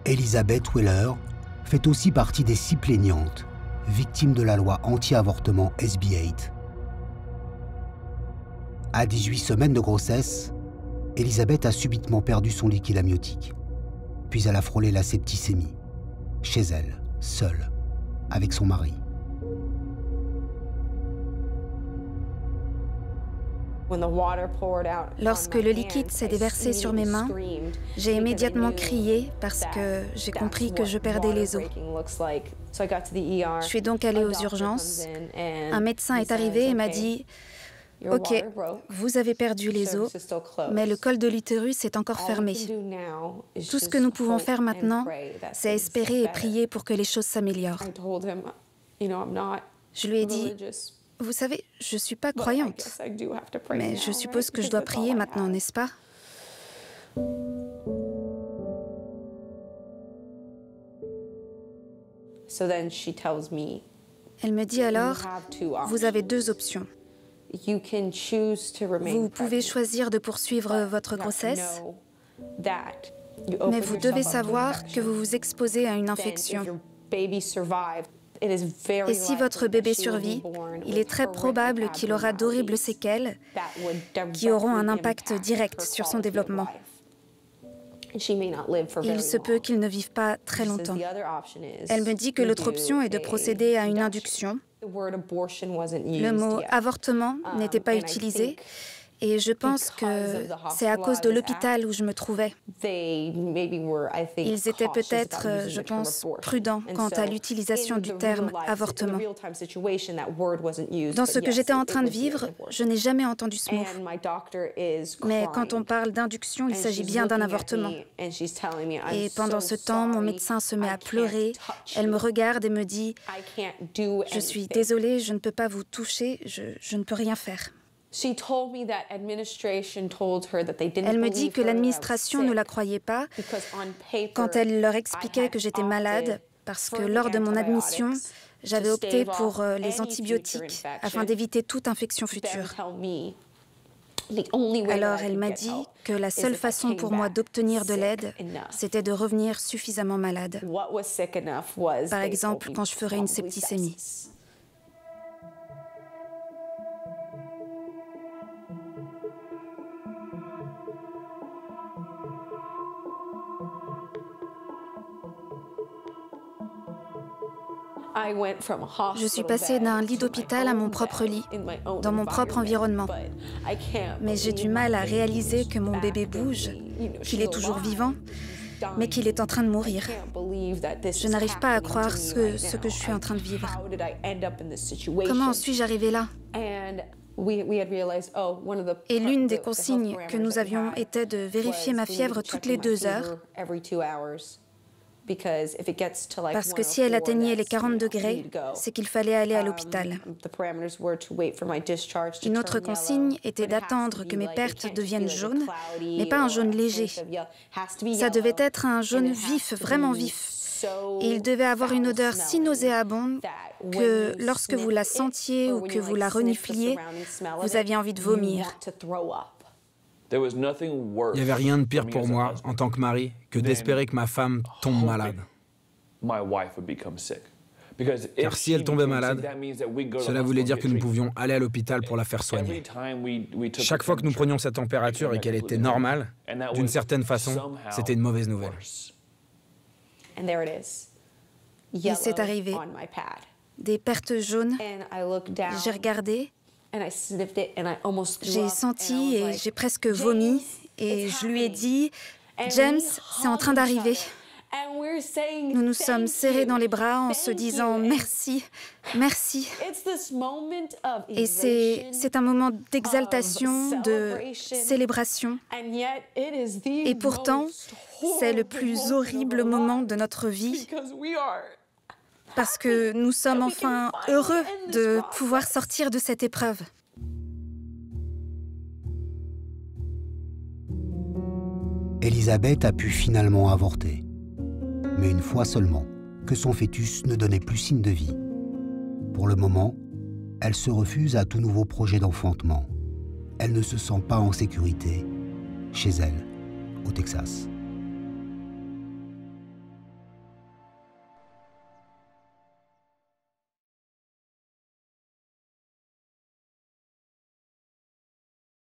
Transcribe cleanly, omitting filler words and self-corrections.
Elizabeth Wheeler fait aussi partie des 6 plaignantes, victimes de la loi anti-avortement SB 8. À 18 semaines de grossesse, Elizabeth a subitement perdu son liquide amniotique. Puis elle a frôlé la septicémie, chez elle, seule, avec son mari. Lorsque le liquide s'est déversé sur mes mains, j'ai immédiatement crié parce que j'ai compris que je perdais les os. Je suis donc allée aux urgences. Un médecin est arrivé et m'a dit « Ok, vous avez perdu les os, mais le col de l'utérus est encore fermé. Tout ce que nous pouvons faire maintenant, c'est espérer et prier pour que les choses s'améliorent. » Je lui ai dit « Vous savez, je ne suis pas croyante, mais je suppose que je dois prier maintenant, n'est-ce pas ?» Elle me dit alors, vous avez 2 options. Vous pouvez choisir de poursuivre votre grossesse, mais vous devez savoir que vous vous exposez à une infection. Et si votre bébé survit, il est très probable qu'il aura d'horribles séquelles qui auront un impact direct sur son développement. Il se peut qu'il ne vive pas très longtemps. Elle me dit que l'autre option est de procéder à une induction. Le mot « avortement » n'était pas utilisé, et je pense que c'est à cause de l'hôpital où je me trouvais. Ils étaient peut-être, je pense, prudents quant à l'utilisation du terme « avortement ». Dans ce que j'étais en train de vivre, je n'ai jamais entendu ce mot. Mais quand on parle d'induction, il s'agit bien d'un avortement. Et pendant ce temps, mon médecin se met à pleurer. Elle me regarde et me dit « Je suis désolée, je ne peux pas vous toucher, je ne peux rien faire. » Elle me dit que l'administration ne la croyait pas quand elle leur expliquait que j'étais malade parce que lors de mon admission, j'avais opté pour les antibiotiques afin d'éviter toute infection future. Alors elle m'a dit que la seule façon pour moi d'obtenir de l'aide, c'était de revenir suffisamment malade. Par exemple, quand je ferais une septicémie. Je suis passée d'un lit d'hôpital à mon propre lit, dans mon propre environnement. Mais j'ai du mal à réaliser que mon bébé bouge, qu'il est toujours vivant, mais qu'il est en train de mourir. Je n'arrive pas à croire ce que je suis en train de vivre. Comment en suis-je arrivée là? Et l'une des consignes que nous avions était de vérifier ma fièvre toutes les 2 heures. Parce que si elle atteignait les 40 degrés, c'est qu'il fallait aller à l'hôpital. Une autre consigne était d'attendre que mes pertes deviennent jaunes, mais pas un jaune léger. Ça devait être un jaune vif, vraiment vif. Et il devait avoir une odeur si nauséabonde que lorsque vous la sentiez ou que vous la renifliez, vous aviez envie de vomir. Il n'y avait rien de pire pour moi, en tant que mari, que d'espérer que ma femme tombe malade. Car si elle tombait malade, cela voulait dire que nous pouvions aller à l'hôpital pour la faire soigner. Chaque fois que nous prenions sa température et qu'elle était normale, d'une certaine façon, c'était une mauvaise nouvelle. Et c'est arrivé. Des pertes jaunes. J'ai regardé. J'ai senti et j'ai presque vomi. Et je lui ai dit, « James, c'est en train d'arriver. » Nous nous sommes serrés dans les bras en se disant « Merci, merci. » Et c'est un moment d'exaltation, de célébration. Et pourtant, c'est le plus horrible moment de notre vie. Parce que nous sommes enfin heureux de pouvoir sortir de cette épreuve. Elizabeth a pu finalement avorter, mais une fois seulement, que son fœtus ne donnait plus signe de vie. Pour le moment, elle se refuse à tout nouveau projet d'enfantement. Elle ne se sent pas en sécurité chez elle, au Texas.